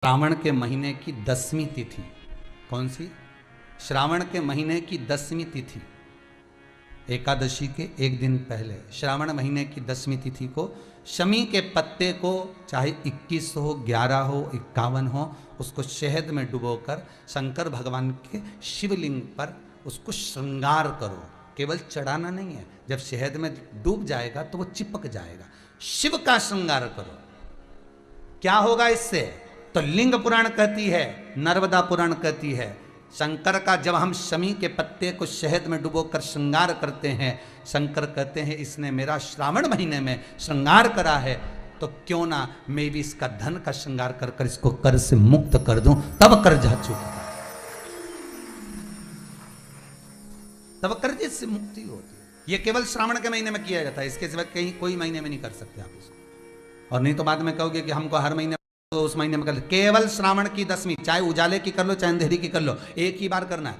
श्रावण के महीने की 10वीं तिथि कौन सी? श्रावण के महीने की 10वीं तिथि, एकादशी के एक दिन पहले श्रावण महीने की 10वीं तिथि को शमी के पत्ते को चाहे 21 हो, 11 हो, 51 हो, उसको शहद में डुबोकर शंकर भगवान के शिवलिंग पर उसको श्रृंगार करो। केवल चढ़ाना नहीं है, जब शहद में डूब जाएगा तो वो चिपक जाएगा। शिव का श्रृंगार करो। क्या होगा इससे? तो लिंग पुराण कहती है, नर्मदा पुराण कहती है, शंकर का जब हम शमी के पत्ते को शहद में डुबोकर श्रृंगार करते हैं, शंकर कहते हैं इसने मेरा श्रावण महीने में श्रृंगार करा है, तो क्यों ना मैं भी इसका धन का श्रृंगार कर कर इसको कर से मुक्त कर दूं, तब कर्ज चुका, तब कर्ज से मुक्ति होती है। ये केवल श्रावण के महीने में किया जाता है, इसके सिवा कहीं कोई महीने में नहीं कर सकते आप इसको। और नहीं तो बाद में कहोगे कि हमको हर महीने तो उस महीने में कर लो। केवल श्रावण की 10वीं, चाहे उजाले की कर लो चाहे अंधेरी की कर लो, एक ही बार करना है।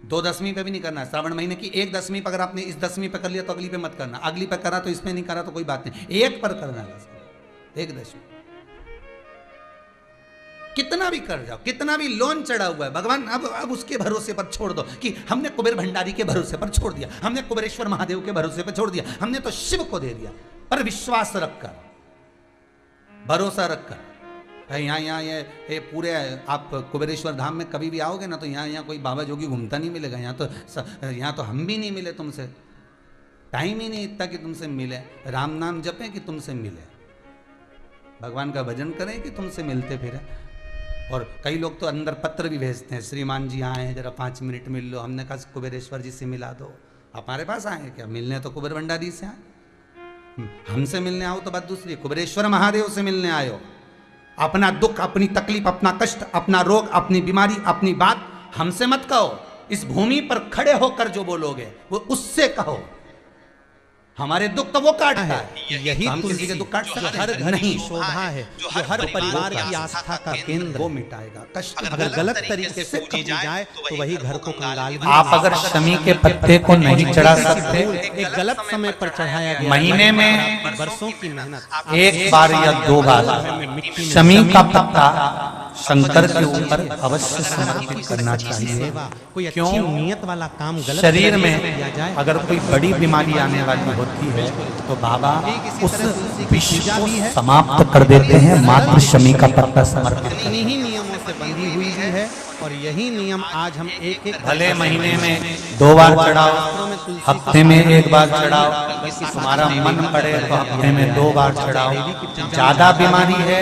2 10वीं पे भी नहीं करना है। श्रावण महीने की 1 10वीं पर अगर आपने इस 10वीं पे कर लिया तो अगली पे मत करना, अगली पे करा तो इसमें नहीं करा तो कोई बात नहीं, एक पर करना है, 1 10वीं। कितना भी कर जाओ, कितना भी लोन चढ़ा हुआ है, भगवान अब उसके भरोसे पर छोड़ दो कि हमने कुबेर भंडारी के भरोसे पर छोड़ दिया, हमने कुबेरेश्वर महादेव के भरोसे पर छोड़ दिया, हमने तो शिव को दे दिया। पर विश्वास रखकर, भरोसा रखकर, यहाँ ये पूरे आप कुबेरेश्वर धाम में कभी भी आओगे ना तो यहाँ कोई बाबा जोगी घूमता नहीं मिलेगा। यहाँ तो हम भी नहीं मिले तुमसे, टाइम ही नहीं इतना कि तुमसे मिले। राम नाम जपें कि तुमसे मिले, भगवान का भजन करें कि तुमसे मिलते फिरे। और कई लोग तो अंदर पत्र भी भेजते हैं, श्रीमान जी आए हैं जरा 5 मिनट मिल लो। हमने कहा कुबेरेश्वर जी से मिला दो। आप हमारे पास आए क्या? मिलने तो कुबेर भंडारी से आए, हमसे मिलने आओ तो बात दूसरी। कुबेरेश्वर महादेव से मिलने आयो, अपना दुख, अपनी तकलीफ, अपना कष्ट, अपना रोग, अपनी बीमारी, अपनी बात हमसे मत कहो। इस भूमि पर खड़े होकर जो बोलोगे वो उससे कहो। हमारे दुख तो वो काटता है, यही हम किसी के दुख काट सकते हर घर की शोभा है, जो हर परिवार की आस्था का केंद्र, वो मिटाएगा कष्ट। अगर गलत तरीके से की जाए तो वही घर को कंगाल भी। आप अगर शमी के पत्ते को नहीं चढ़ा सकते, एक गलत समय पर चढ़ाया गया, महीने में बरसों की मेहनत 1 बार या 2 बार शमी का पत्ता शंकर के ऊपर अवश्य समर्पित करना चाहिए। कोई अच्छी नियत वाला काम गलत शरीर में अगर कोई बड़ी बीमारी आने वाली होती है तो बाबा उस विष को समाप्त कर देते हैं, मात्र शमी का पत्ता समर्पित। इन्हीं नियमों से बंधी हुई है और यही नियम आज हम एक भले महीने में 2 बार चढ़ाओ, हफ्ते में 1 बार चढ़ाओ, तुम्हारा मन पड़े तो हफ्ते में 2 बार चढ़ाओ। ज्यादा बीमारी है,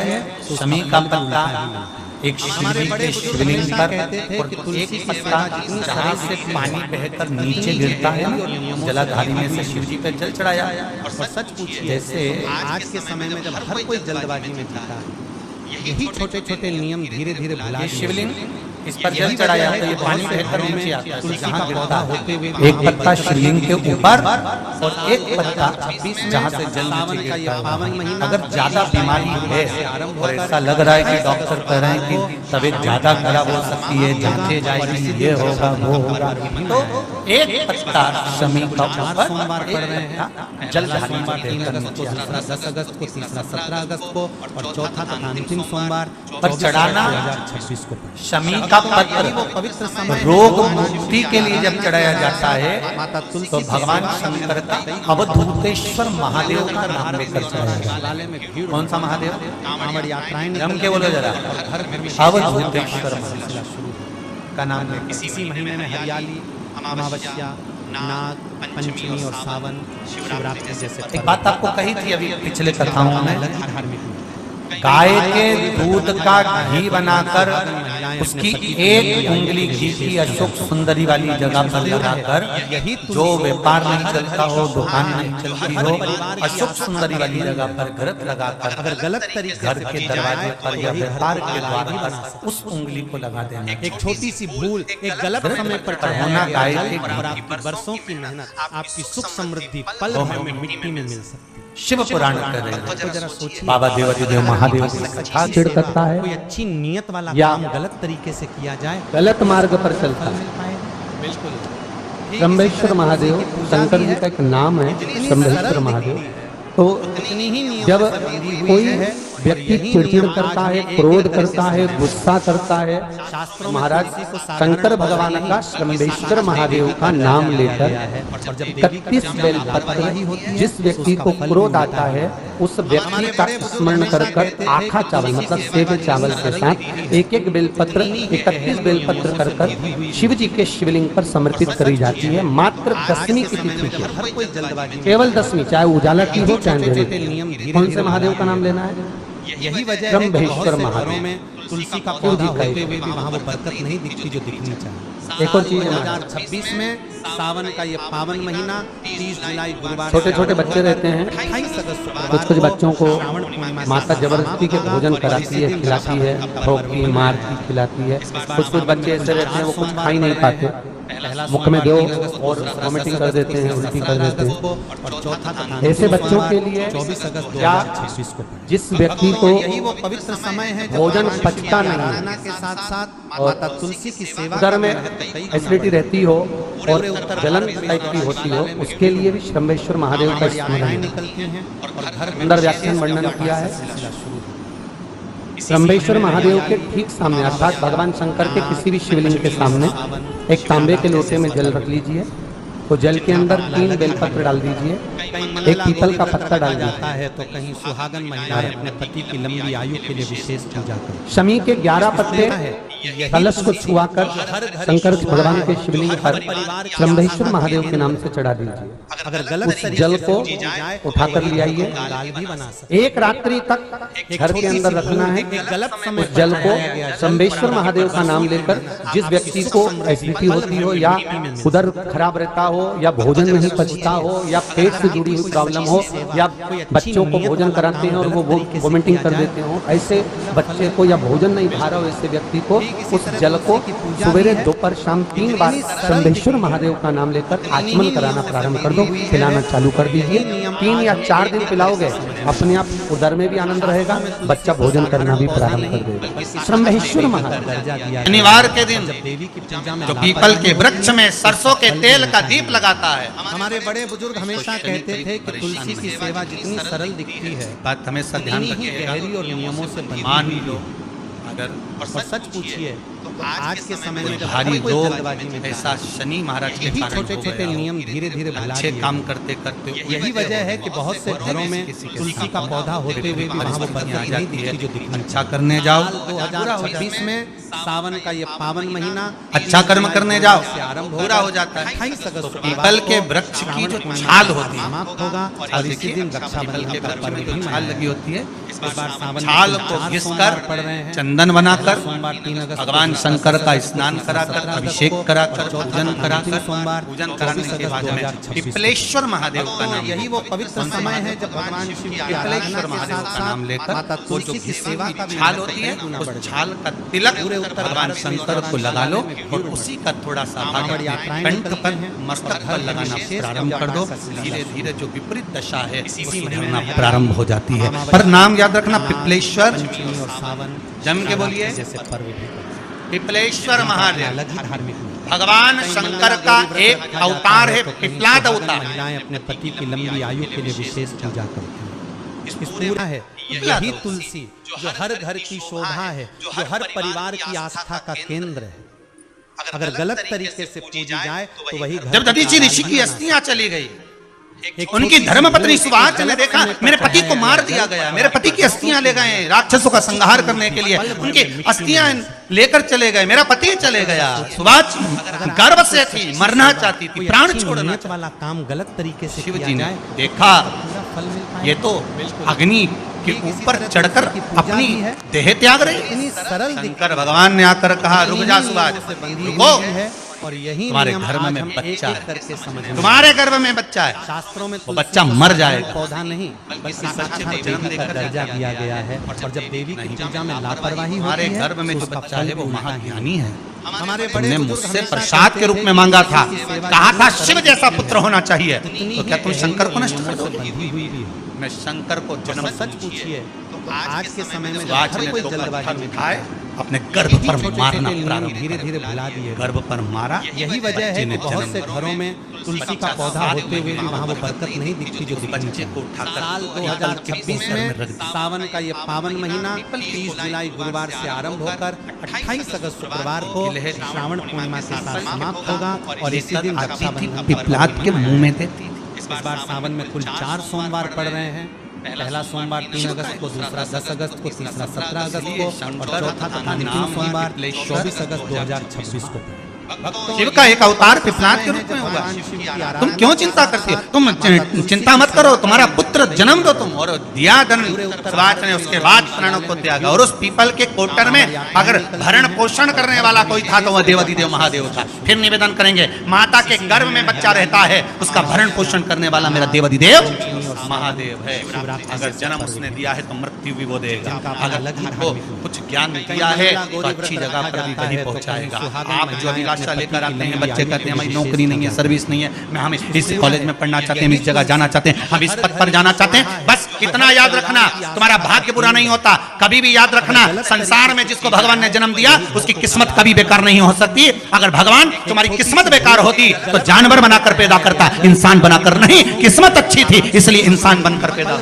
शमी का पत्ता एक शिवलिंग के शिवलिंग पर और एक पत्ता जहाँ से पानी बहकर नीचे गिरता है ना, जलाधारी में से शिव जी पे जल चढ़ाया। और सच पूछिए, जैसे आज के समय में जब हर कोई जल्दबाजी में जीता है, यही छोटे छोटे नियम धीरे धीरे भुला। शिवलिंग इस पर जल चढ़ाया तो ये पानी बहकर नीचे आता है, जहाँ गिरता होते हुए एक पत्ता शिवलिंग के ऊपर और एक पत्ता जहाँ से जल नीचे गिरता है। अगर ज्यादा बीमारी है और ऐसा लग रहा है कि डॉक्टर कह रहे हैं कि तबीयत ज्यादा खराब हो सकती है, जांचे जाएगी, ये होगा वो होगा, तो एक पत्ता शमी का ऊपर सोमवार पढ़ रहे हैं, जल 3 अगस्त को, 10 अगस्त को, 17 अगस्त को और चौथा तथा अंतिम सोमवार पर चढ़ाना 2026 को शमी का पत्र वो पवित्र समय रोग मुक्ति के लिए जब चढ़ाया जाता है माता तुलसी तो भगवान शंकर का अवधूतेश्वर महादेव का नाम लेकर चढ़ाया जाता है। कौन सा महादेव? कांवड़ यात्राएं हम के बोलो जरा, अवधूतेश्वर का नाम लेकर। इसी महीने में हरियाली, अमावस्या, नाग पंचमी और सावन, शिवरात्रि जैसे एक बात आपको कही थी अभी पिछले कथाओं में, धार्मिक गाय के दूध का घी बनाकर उसकी एक उंगली घी की अशोक सुंदरी वाली जगह पर लगाकर, जो व्यापार नहीं चलता हो, दुकान नहीं चलती हो, अशोक सुंदरी वाली जगह पर घृत लगाकर अगर गलत तरीके घर के दरवाजे पर या व्यापार के द्वार पर उस उंगली को लगा देना। एक छोटी सी भूल, एक गलत समय पर चढ़ाना गाय के और आपकी बरसों की मेहनत, आपकी सुख समृद्धि पल भर में मिट्टी में मिल सकती है। शिव पुराण कर रहे हैं, तो जरा सोचिए, बाबा देवादिदेव महादेव चिढ़ करता है कोई अच्छी नियत वाला या काम गलत तरीके से किया जाए, गलत मार्ग पर चलता है। बिल्कुल ब्रह्मेश्वर महादेव शंकर जी का एक नाम है, ब्रह्मेश्वर महादेव। तो इतनी ही नियम जब से बंधी हुई कोई है व्यक्ति चिड़चिड़ करता है, क्रोध करता है, गुस्सा करता है, महाराज शंकर भगवान का श्रम्भेश्वर महादेव का नाम लेकर 31 बेलपत्र, जिस व्यक्ति को क्रोध आता है उस व्यक्ति का स्मरण कर आखा चावल मतलब सेवे चावल के साथ एक एक बेलपत्र 31 बेलपत्र कर शिव जी के शिवलिंग पर समर्पित करी जाती है। मात्र 10वीं की तिथि की, केवल 10वीं, चाहे उजाला की हो चाहे अंधेरे। कौन से महादेव का नाम लेना है? यही वजह है ब्रह्मेश्वर महादेव में तुलसी का पौधा होते हुए भी वहाँ वो बरकत नहीं दिखती जो दिखनी चाहिए। एक और चीज है, 2026 में सावन का ये पावन महीना 30 जुलाई गुरुवार, छोटे छोटे बच्चे रहते हैं, 28 अगस्त कुछ कुछ बच्चों को माता जबरदस्ती के भोजन कराती है, खिलाती है, ठोकती मारती खिलाती है। कुछ कुछ बच्चे ऐसे रहते हैं वो कुछ खा ही नहीं पाते, मुख में दो और वॉमिटिंग कर देते हैं, उल्टी कर देते हैं। ऐसे बच्चों के लिए 24 अगस्त क्या 2026 को जिस व्यक्ति को यही वो पवित्र समय है जब भोजन भगवान पचता शिव की नहीं, आराधना के साथ साथ माता तुलसी की सेवा उधर में कई एसिडिटी रहती हो और जलन टाइप की होती हो, उसके लिए भी श्रम्भेश्वर महादेव का स्मरण माताएं है। निकलती हैं और घर में अंदर व्याख्यान वर्णन किया है। ब्रह्मेश्वर महादेव के ठीक सामने अर्थात भगवान शंकर के किसी भी शिवलिंग के सामने एक तांबे के लोटे में जल रख लीजिए, तो जल के अंदर 3 बेलपत्र डाल दीजिए, एक पीपल का पत्ता डाल दीजिए। जाता है तो कहीं सुहागन महिलाएं अपने पति की लंबी आयु के लिए विशेष पूजा करती शमी के 11 पत्ते कलश को छुआकर शंकर भगवान के शिवलिंग पर ब्रह्मेश्वर महादेव के नाम से चढ़ा दीजिए। अगर गलत उस जल को उठाकर ले आइए, गाल भी बना सकते। एक रात्रि तक घर के अंदर रखना है। गलत समय उस जल को ब्रह्मेश्वर महादेव का नाम लेकर जिस व्यक्ति को एसिडिटी होती हो या उधर खराब रहता हो या भोजन नहीं पचता हो या पेट से जुड़ी हुई प्रॉब्लम हो या बच्चों को भोजन कराते हैं और वो वोमिटिंग कर देते हो, ऐसे बच्चे को या भोजन नहीं खा रहा हो ऐसे व्यक्ति को उस जल को सवेरे दोपहर शाम 3 बार ब्रह्मेश्वर महादेव का नाम लेकर आचमन कराना प्रारंभ कर दो, पिलाना चालू कर दीजिए। 3 या 4 दिन पिलाओगे अपने आप उदर में भी आनंद रहेगा, बच्चा भोजन करना भी प्रारंभ कर देगा। ब्रह्मेश्वर महादेव शनिवार के दिन देवी की पूजा में जो पीपल के वृक्ष में सरसों के तेल का दीप लगाता है, हमारे बड़े बुजुर्ग हमेशा कहते थे कि तुलसी की सेवा जितनी सरल दिखती है बात हमेशा ध्यान उतनी ही रखिएगा। गहरी और नियमों से बंधी मान हुई लो है। अगर और सच पूछिए तो आज के समय में जब भारी हर कोई रोग जल्दबाजी में ऐसा शनि महाराज के यही कारण छोटे हो छोटे गया हो। नियम धीरे धीरे भुला अच्छे दिए। काम करते करते यही वजह है कि बहुत से घरों में तुलसी का पौधा होते हुए भी वहाँ वो बरकत नहीं दिखती जो दिखनी अच्छा करने जाओ, 2026 में सावन का ये पावन महीना अच्छा कर्म करने जाओ, से आरंभ पूरा हो जाता है। 28 अगस्त को पीपल के वृक्ष की जो छाल होती है, समाप्त होगा और इसी देखिए दिन पीपल रक्षाबंधन के का वृक्ष पर्व में भी जो छाल मनाया लगी होती है, इस बार सावन में छाल कुल को 4 घिसकर सोमवार पड़ रहे हैं। चंदन बनाकर सोमवार 3 अगस्त भगवान शंकर का स्नान कराकर अभिषेक कराकर पूजन कराकर सोमवार पूजन कराने के बाद में 2026 पिपलेश्वर महादेव का नाम यही वो पवित्र समय है जब भगवान शिव की आराधना पिपलेश्वर के महादेव साथ का नाम साथ लेकर माता वो जो तुलसी की घिसी सेवा हुई का भी छाल महत्व होती है, कई गुना उस बढ़ जाता छाल का तिलक पूरे उत्तर भगवान भारत में शंकर को लगा लो और उसी का थोड़ा सा भाग कांवड़ अपने यात्राएं कंठ निकलती पर हैं मस्तक और पर हर लगाना विशेष प्रारंभ कर दो। पूजा का सिलसिला धीरे धीरे जो विपरीत दशा है इसी वो महीने सुधरना में प्रारंभ हो जाती है। पर नाम याद रखना, पिपलेश्वर पंचमी और सावन जम के बोलिए, जैसे पर्व भी पिपलेश्वर महादेव अलग ही धार्मिक महत्व। भगवान शंकर का एक अवतार है, पिपलाद अवतार। महिलाएं अपने पति की लंबी आयु के लिए विशेष पूजा करती हैं। इस पूरा है यही तुलसी जो हर घर की शोभा है, जो हर परिवार की आस्था का केंद्र है। अगर गलत तरीके से पूजी जाए तो वही घर जब की दधीचि ऋषि की अस्थियां चली गई, उनकी धर्मपत्नी सुवाच ने देखा मेरे पति को मार दिया गया, मेरे पति की अस्थियां ले गए राक्षसों का संहार करने के लिए, उनकी अस्थियां लेकर चले गए, मेरा पति चले गया। सुवाच गर्व से थी, मरना चाहती थी, प्राण छोड़ना नियत वाला काम गलत तरीके से शिव किया जी ने जाए देखा पूरा फल मिल पाए। ये तो अग्नि के ऊपर चढ़कर अपनी देह त्याग रही। इतनी सरल शंकर भगवान ने आकर कहा, रुक जा सुभाष, रुको, है और यही तुम्हारे नियम गर्भ आज में हम बच्चा एक-एक है। करके समझेंगे। तुम्हारे गर्भ में बच्चा है, शास्त्रों में वो तुलसी बच्चा को मर साधारण जाएगा। पौधा नहीं बल्कि साक्षात देवी का दर्जा दिया गया है। और जब देवी की पूजा में लापरवाही हमारे होती है गर्भ में तो जो उसका बच्चा फल है वो भी उल्टा ही महाज्ञानी है। हमारे तुमने बड़े मुझसे प्रसाद के रूप में मांगा था, कहा था शिव जैसा पुत्र होना चाहिए, तो क्या तुम शंकर को नष्ट कर दोगे? बंधी हुई भी है। मैं शंकर को जन्म सच पूछिए तो आज के समय में जब सुभाष हर ने कोई तो जल्दबाजी पत्थर में उठाए, अपने गर्भ पर मारना प्रारंभ धीरे कर धीरे दिया। भुला दिए। गर्भ पर मारा, यही वजह है बच्चे कि ने बहुत जन्म से लिया। घरों में तुलसी का पौधा होते हुए भी वहाँ वो बरकत नहीं दिखती जो दिखनी बच्चे को चाहिए। उठाकर साल पीपल के 2026 घर में रख में दिया। सावन का ये पावन महीना 30 जुलाई गुरुवार से आरंभ होकर 28 अगस्त शुक्रवार को श्रावण पूर्णिमा के साथ समाप्त होगा और इसी दिन रक्षाबंधन पिपलाद के मुंह में देती थी। इस बार सावन में कुल 4 सोमवार पड़ रहे हैं। पहला सोमवार 3 अगस्त को, दूसरा 10 अगस्त को, तीसरा 17 अगस्त को और चौथा तथा अंतिम सोमवार 24 अगस्त 2026 को। शिव का एक अवतार पिपलाद के रूप में हुआ। तुम क्यों चिंता करती हो? तुम चिंता मत करो, तुम्हारा पुत्र जन्म दो तुम। और दिया धन स्वाच ने उसके बाद प्राणों को त्यागा। और उस पीपल के कोटर में अगर भरण पोषण करने वाला कोई था तो वह देवाधिदेव महादेव था। फिर निवेदन करेंगे, माता के गर्भ में बच्चा रहता है, उसका भरण पोषण करने वाला मेरा देवाधिदेव महादेव है। अगर जन्म उसने दिया है तो मृत्यु भी वो देगा। अगर तुमको कुछ ज्ञान दिया है तो अच्छी जगह पर भी वही पहुंचाएगा। आप जो अभिलाषा लेकर आते हैं, बच्चे कहते हैं हमारी नौकरी नहीं है, सर्विस नहीं है, हम इस कॉलेज में पढ़ना चाहते हैं, हम इस जगह जाना चाहते हैं, हम इस पद पर जाना चाहते हैं, बस इतना याद रखना, तुम्हारा भाग्य बुरा नहीं होता। कभी भी याद रखना, संसार में जिसको भगवान ने जन्म दिया उसकी किस्मत कभी बेकार नहीं हो सकती। अगर भगवान तुम्हारी किस्मत बेकार होती तो जानवर बनाकर पैदा करता, इंसान बनाकर नहीं। किस्मत अच्छी थी इसलिए इंसान बनकर पैदा,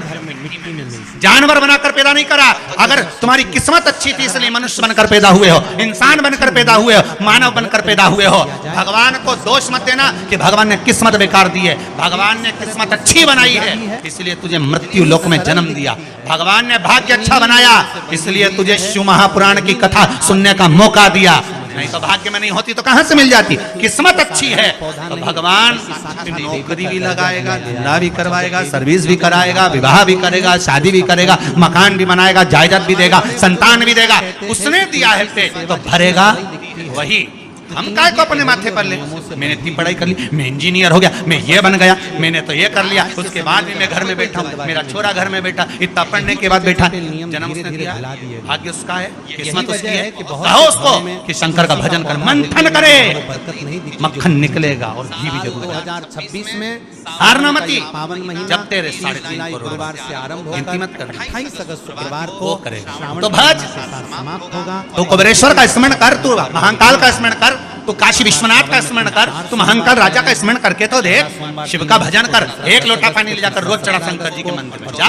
जानवर बनाकर पैदा नहीं करा। अगर तुम्हारी किस्मत अच्छी थी इसलिए मनुष्य बनकर पैदा हुए हो, इंसान बनकर पैदा हुए हो, मानव बनकर पैदा हुए हो। भगवान को दोष मत देना कि भगवान ने किस्मत बेकार दी है। भगवान ने किस्मत अच्छी बनाई है इसलिए तुझे मृत्यु लोक में जन्म दिया। भगवान ने भाग्य अच्छा बनाया इसलिए तुझे शिव महापुराण की कथा सुनने का मौका दिया। नहीं तो भाग्य में नहीं होती तो कहां से मिल जाती? किस्मत अच्छी है तो भगवान नौकरी भी लगाएगा, धंधा भी करवाएगा, सर्विस भी कराएगा, विवाह भी करेगा, शादी भी करेगा, मकान भी बनाएगा, जायदाद भी देगा, संतान भी देगा। उसने दिया है पे तो भरेगा वही। हम काय को अपने माथे पर ले? मैंने इतनी पढ़ाई कर ली, मैं इंजीनियर हो गया, मैं ये बन गया, मैंने तो ये कर लिया, उसके बाद भी मैं घर में बैठा हूँ, मेरा छोरा घर में बैठा, इतना पढ़ने के बाद बैठा। जन्म उसने दिया, भाग्य उसका है, किस्मत उसकी है। कहो उसको कि शंकर का भजन कर, मंथन करे, मक्खन निकलेगा और घी भी जरूर। 2026 में हारना मती, पावन महीना जब तेरे 3 जुलाई गुरुवार से आरंभ होकर मत कर, 28 अगस्त शुक्रवार को करेगा तो भज, समाप्त होगा। तो कुबेरेश्वर का स्मरण कर, तू महाकाल का स्मरण कर, तू काशी विश्वनाथ का स्मरण कर, तू महाकाल राजा का स्मरण करके तो देख, शिव का भजन कर। एक लोटा पानी ले जाकर रोज चढ़ा शंकर जी के मंदिर में जा।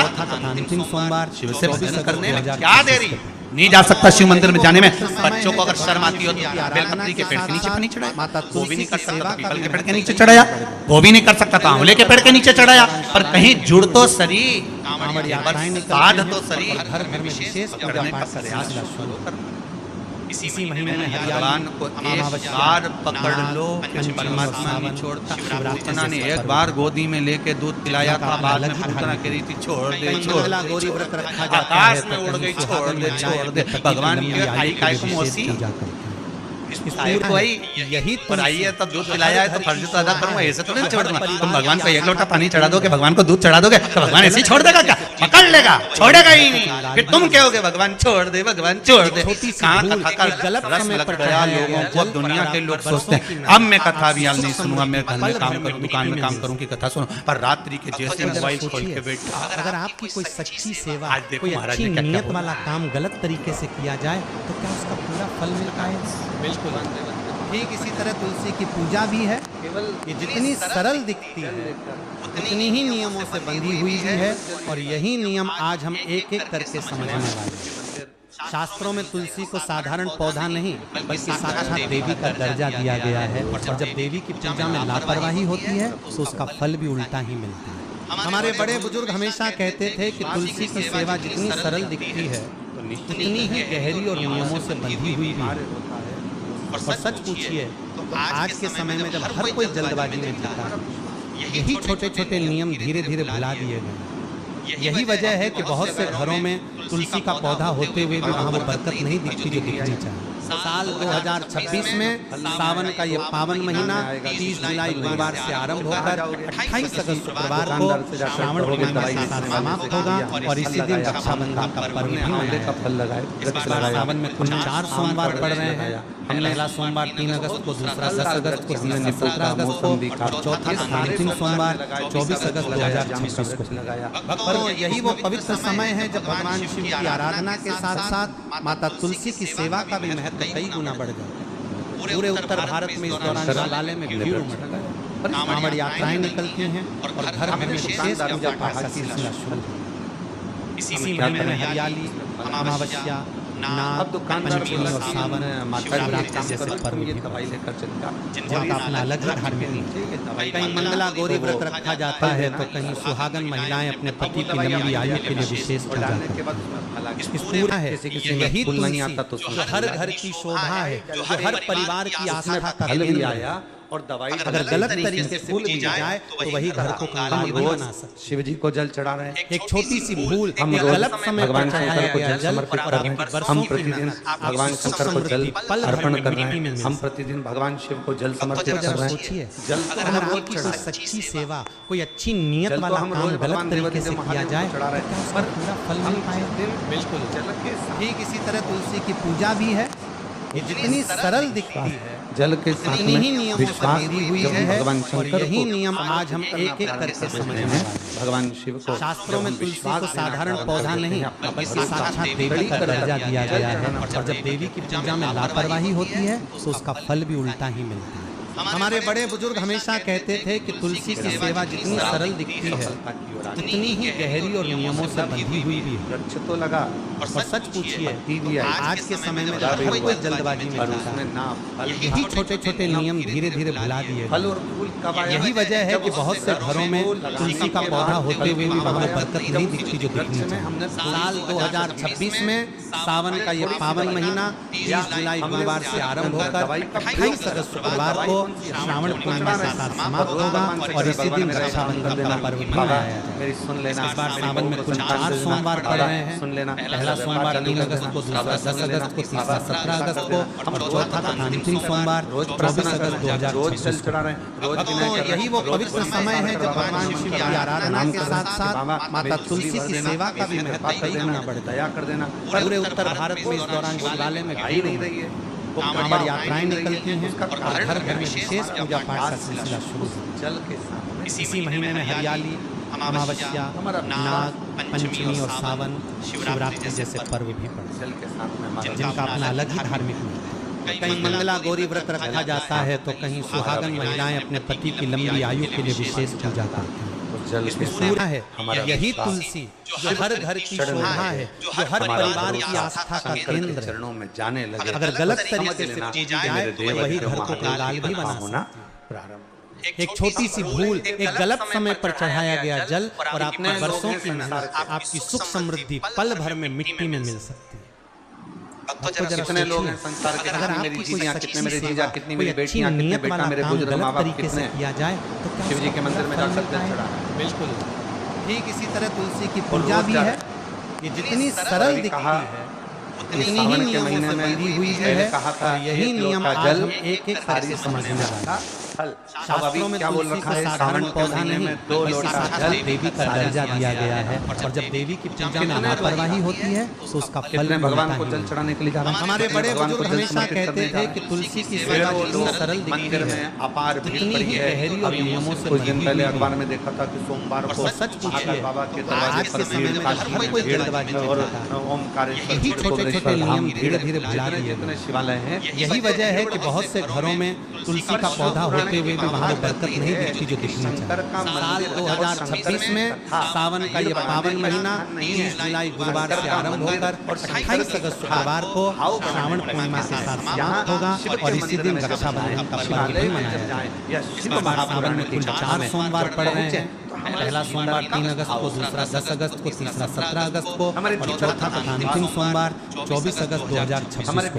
अंतिम सोमवार शिव से भजन करने में क्या देरी? नहीं जा सकता शिव मंदिर में जाने में। बच्चों को अगर शर्म आती हो तो बेलपत्री के पेड़ के नीचे नहीं चढ़ाया, वो भी नहीं कर सकता पीपल के पेड़ के नीचे चढ़ाया, वो भी नहीं कर सकता तो आंवले के पेड़ के नीचे चढ़ाया। पर कहीं जुड़ तो सरी, साध तो सरी, घर घर में विशेष पूजा पाठ का सिलसिला शुरू करना। इसी महीने में भगवान को एक बार पकड़ लो, परमात्मा नहीं छोड़ता। पूतना ने एक बार गोदी में लेके दूध पिलाया था, बाद में पूतना कह रही थी छोड़ दे, छोड़ दे, गौरी व्रत रखा जाता है, आकाश में उड़ गई, छोड़ दे, छोड़ दे। भगवान की आई काय को मोसी यही पर आई है तब दूध पिलाया है तो फर्ज तो अदा करूंगा, ऐसे तो नहीं छोड़ दूंगा। तुम भगवान को एक लोटा पानी चढ़ा दोगे, भगवान को दूध चढ़ा दोगे तो भगवान ऐसे ही छोड़ देगा क्या? पकड़ लेगा, छोड़ेगा ही नहीं। फिर तुम कहोगे भगवान छोड़ दे, भगवान छोड़ दे। कहाँ कथा का रस लग गया लोगों को। दुनिया के लोग सोचते हैं अब मैं कथा भी नहीं सुनूंगा, मैं घर में काम करूँ, दुकान में काम करूँ की कथा सुनो। पर रात्रि के जैसे मोबाइल खोल के बैठा, अगर आपकी कोई सच्ची सेवा, कोई अच्छी नियत वाला काम गलत तरीके से किया जाए तो क्या उसका पूरा फल मिलता है? बिल्कुल। ठीक इसी तरह तुलसी की पूजा भी है। ये जितनी सरल दिखती है उतनी ही नियमों से बंधी हुई भी है और यही नियम आज हम एक एक करके समझने वाले हैं। शास्त्रों में तुलसी को साधारण पौधा नहीं बल्कि साक्षात देवी का दर्जा दिया गया है और जब देवी की पूजा में लापरवाही होती है तो उसका फल भी उल्टा ही मिलता है। हमारे बड़े बुजुर्ग हमेशा कहते थे कि तुलसी की सेवा जितनी सरल दिखती है उतनी ही गहरी और नियमों से बंधी हुई भी है। और सच पूछिए तो आज के समय में जब हर कोई जल्दबाजी में जीता है, यही छोटे छोटे नियम धीरे धीरे भुला दिए गए। यही वजह है कि बहुत से घरों में तुलसी का पौधा होते हुए भी वहाँ वो बरकत नहीं दिखती जो दिखनी चाहिए। साल 2026 में सावन का ये पावन महीना 30 जुलाई गुरुवार से आरंभ होकर 28 अगस्त शुक्रवार को श्रावण पूर्णिमा के साथ समाप्त होगा और इसी दिन रक्षाबंधन का पर्व भी मनाया फल लगाए इस बार सावन में कुल 4 सोमवार पड़ रहे हैं। पहला सोमवार 3 अगस्त को, दूसरा 10 अगस्त को, तीसरा 17 अगस्त को और चौथा अंतिम सोमवार 24 अगस्त 2026 को लगाया। भक्तों, यही वो पवित्र समय है जब भगवान शिव की आराधना के साथ साथ माता तुलसी की सेवा का भी महत्व कई गुना बढ़ जाता है। पूरे उत्तर भारत में इस दौरान शिवालय में भीड़ उमड़ता है, कांवड़ यात्राएं निकलती हैं और घर घर में विशेष पूजा पाठ का सिलसिला शुरू है। इसी महीने में हरियाली, अमावस्या, नाग, पंचमी और सावन, शिवरात्रि जैसे पर्व भी जिनका अपना अलग ही धार्मिक है। कहीं मंगला गौरी व्रत रखा जाता है तो कहीं सुहागन महिलाएं अपने पति की लंबी आयु के लिए विशेष पूजा करती हैं। इस पूरा है यही तुलसी जो हर घर की शोभा है, जो हर परिवार की आस्था का केंद्र है। और दवाई अगर गलत तरीके से भूल भी जाए तो वही घर को कंगाल भी बना सकता। शिव जी को जल चढ़ा रहे हैं। एक छोटी सी भूल, हम एक गलत समय भगवान पर शंकर को जल जल समर्पित कर रहे हैं। हम प्रतिदिन भगवान शंकर को जल अर्पण कर रहे हैं। हम प्रतिदिन भगवान शिव को जल समर्पित कर रहे हैं। जल तो हम रोज कोई सच्ची सेवा, कोई अच्छी नियत वाला काम गलत तरीके से किया जाए पर पूरा फल मिल पाए। बिल्कुल ठीक इसी तरह तुलसी की पूजा भी है। ये जितनी सरल दिखती है, जल के साथ इतनी ही में नियमों विश्वास से दी हुई जब है भगवान और शंकर यही को नियम आज हम एक एक करके समझ हैं। भगवान शिव को शास्त्रों में तुलसी को साधारण पौधा नहीं बल्कि साक्षात देवी का दर्जा दिया गया है और जब देवी की पूजा में लापरवाही होती है तो उसका फल भी उल्टा ही मिलता है। हमारे बड़े बुजुर्ग हमेशा कहते थे कि तुलसी की सेवा जितनी सरल दिखती है उतनी ही गहरी और नियमों से बंधी हुई भी है। वृक्ष तो लगा और सच पूछिए, भी है। आज के समय में हर कोई जल्दबाजी में जाता है। यही छोटे छोटे नियम धीरे धीरे भुला दिए। फल और फूल कब आया? यही वजह है कि बहुत से घरों में तुलसी का पौधा होते हुए भी वहाँ बरकत नहीं दिखती जो दिखनी चाहिए। साल 2026 में सावन का ये पावन महीना 30 जुलाई गुरुवार से आरंभ होकर 28 अगस्त शुक्रवार को श्रावण पूर्णिमा के साथ समाप्त होगा और इसी दिन रक्षाबंधन का पर्व भी मनाया जाएगा। मेरी सुन लेना, इस बार सावन में कुल 4 सोमवार पड़ रहे हैं। सुन लेना, पहला सोमवार 3 अगस्त को, दूसरा 10 अगस्त को, तीसरा 17 अगस्त को और चौथा तथा अंतिम सोमवार 24 अगस्त 2026 को। भक्तों, यही वो पवित्र समय है जब भगवान शिव की आराधना के साथ साथ माता तुलसी की सेवा का भी महत्व कई गुना बढ़ता है। दया कर देना। पूरे उत्तर भारत में इस दौरान शिवालय में भीड़ नहीं रही है, कांवड़ यात्राएं निकलती हैं और घर घर में विशेष पूजा पाठ का सिलसिला शुरू है। जल के साथ इसी महीने में हरियाली, अमावस्या, नाग, पंचमी और सावन, शिवरात्रि जैसे पर्व भी पड़ते जल के साथ में हैं जिनका अपना अलग ही धार्मिक महत्व है। कहीं मंगला गौरी व्रत रखा जाता है तो कहीं सुहागन महिलाएं अपने पति की लंबी आयु के लिए विशेष पूजा करती हैं। जल इसमें पूरा है यही तुलसी जो हर घर की शोभा है, जो हर परिवार की आस्था का केंद्र है। चरणों में जाने लगे। अगर गलत तरीके से की जाए तो वही घर को कंगाल भी बना सकता है। प्रारंभ एक छोटी सी भूल, एक गलत समय पर चढ़ाया गया जल और आपने वर्षों की मेहनत, आपकी सुख समृद्धि पल भर में मिट्टी में मिल सकती है। कितने लोग हैं संसार के? अगर मेरी आपकी चीज़ियाँ, कोई कितने मेरे सच्ची जीजा, सेवा, कितनी कोई मेरी अच्छी बेटियाँ, कितने नियत बेटा, वाला मेरे काम बुजुर्ग गलत माँ बाप तरीके से कितने किया जाए तो क्या शिव जी के मंदिर में जाकर जल चढ़ा। बिल्कुल ठीक इसी तरह तुलसी की पूजा भी है। ये जितनी सरल दिखती है उतनी ही नियमों से बंधी हुई है और यही नियम आज हम एक एक करके समझने वाला। शास्त्रों में तुलसी को साधारण पौधा नहीं बल्कि साक्षात देवी का दर्जा दिया गया है और जब देवी की पूजा में लापरवाही होती है तो उसका फल भी भगवान को जल चढ़ाने के लिए जा रहे हैं। हमारे बड़े बुजुर्ग हमेशा कहते थे कि तुलसी की सेवा जितनी सरल दिखती है अपार भीड़ उतनी ही गहरी और नियमों से कुछ दिन बंधी पहले हुई अखबार में देखा था कि सोमवार को सच पूछिए, बाबा के आज दरवाजे के पर समय में हर कोई जल्दबाजी में और जाता है। ओमकारेश्वर यही छोटे-छोटे नियम धीरे-धीरे भुला दिए जितने शिवालय हैं यही वजह है कि बहुत से घरों में तुलसी का पौधा होते हुए भी वहाँ बरकत नहीं दिखती जो दिखनी चाहिए। साल 2026 में सावन का ये पावन महीना 30 जुलाई गुरुवार से आरंभ होकर 28 अगस्त शुक्रवार को श्रावण पूर्णिमा के साथ समाप्त होगा और इसी दिन रक्षाबंधन का पर्व भी मनाया जाएगा। इस बार सावन में कुल 4 सोमवार पड़ रहे हैं। पहला सोमवार 3 अगस्त को, दूसरा 10 अगस्त को, तीसरा 17 अगस्त को और चौथा तथा अंतिम सोमवार 24 अगस्त 2026 को।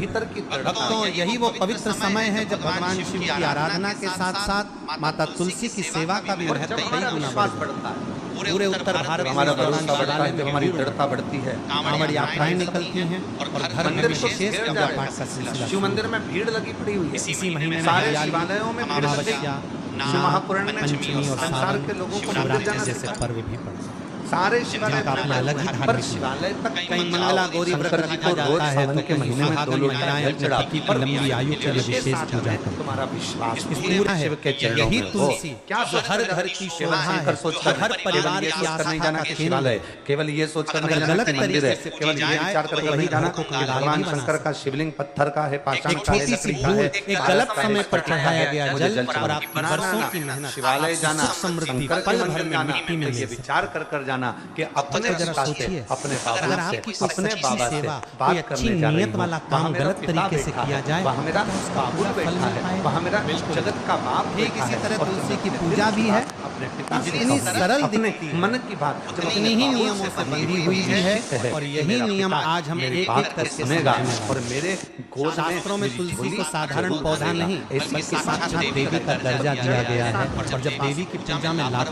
भक्तों, यही वो पवित्र समय है जब भगवान शिव की आराधना के साथ साथ माता तुलसी की सेवा का भी महत्व कई गुना बढ़ता है। पूरे उत्तर भारत में हमारा भगवान भरोसा बढ़ता है, शिवालय जब में हमारी भीड़ दृढ़ता बढ़ती है। कांवड़ यात्राएं निकलती हैं और घर में मंदिर तो विशेष घेर पूजा जा पाठ रहे का सिलसिला हैं। शिव मंदिर में भीड़ लगी पड़ी हुई है। इसी महीने में सारे हरियाली, शिवालयों में भीड़ लगी। अमावस्या, शिव महापुराण में पंचमी और संसार सावन, के लोगों को मंदिर शिवरात्रि जाना जैसे सिखाया। पर्व भी पड़ते हैं। सारे शिवालय जिनका अपना अलग ही पर धार्मिक शिवालय तक कई मंगला गौरी व्रत शंकर जी रखा को रोज जाता है सावन तो के कहीं महीने में सुहागन 2 लोटा महिलाएं जल अपने चढ़ाती पति की पर लंबी आयु के लिए विशेष पूजा करती हैं। तुम्हारा विश्वास पूरा है शिव के चरणों यही में हो। तुलसी क्या जो हर घर की शोभा है, जो हर परिवार की आस्था जाना का कि केंद्र शिवालय है। केवल ये सोचकर अगर नहीं जाना गलत कि मंदिर है, तरीके से केवल की ये जाए विचार तो करके वही नहीं जाना घरों को कि किराया भगवान भी बना शंकर का शिवलिंग पत्थर का है, पाषाण एक का है, छोटी सी लकड़ी का भूल, है, एक भारत गलत का है, समय पर पत्थर का चढ़ाया है, गया मुझे जल चढ़ाओ। और आपकी ना, बरसों ना, की ना, मेहनत, शिवालय आपकी जाना, सुख समृद्धि शंकर पल के भर मंदिर में जाना, मिट्टी में तो ये मिल जाए। विचार कर जाना कि अपने तो जरा पिता से, सोचिए, अपने अगर बाबा आपकी से, कोई अपने सच्ची बाबा से सेवा, बात कोई अच्छी करने जा रही नियत हूँ, वाला वहाँ काम मेरा गलत पिता तरीके से बैठा किया है, जाए, वहाँ मेरा तो उसका बाबुल पूरा फल बैठा मिल है, पाएगा। वहाँ मेरा जगत का बाप ठीक बैठा इसी है, तरह और तुलसी जब की मैं पूजा भी है, अपने पिता से इतनी अपने सरल अपने दिखती है, मन की बात जब उतनी अपने ही बाबुल नियमों से से बंधी बंधी हुई भी है है, और कि यही मेरा नियम पिता आज हम मेरी एक बात एक को करके सुनेगा समझेंगे। और मेरे गोद शास्त्रों में तुलसी झोली को साधारण जरूर पौधा भरेगा। नहीं इस बल्कि साक्षात देवी का दर्जा दिया गया है और जब देवी की पूजा में लापरवाही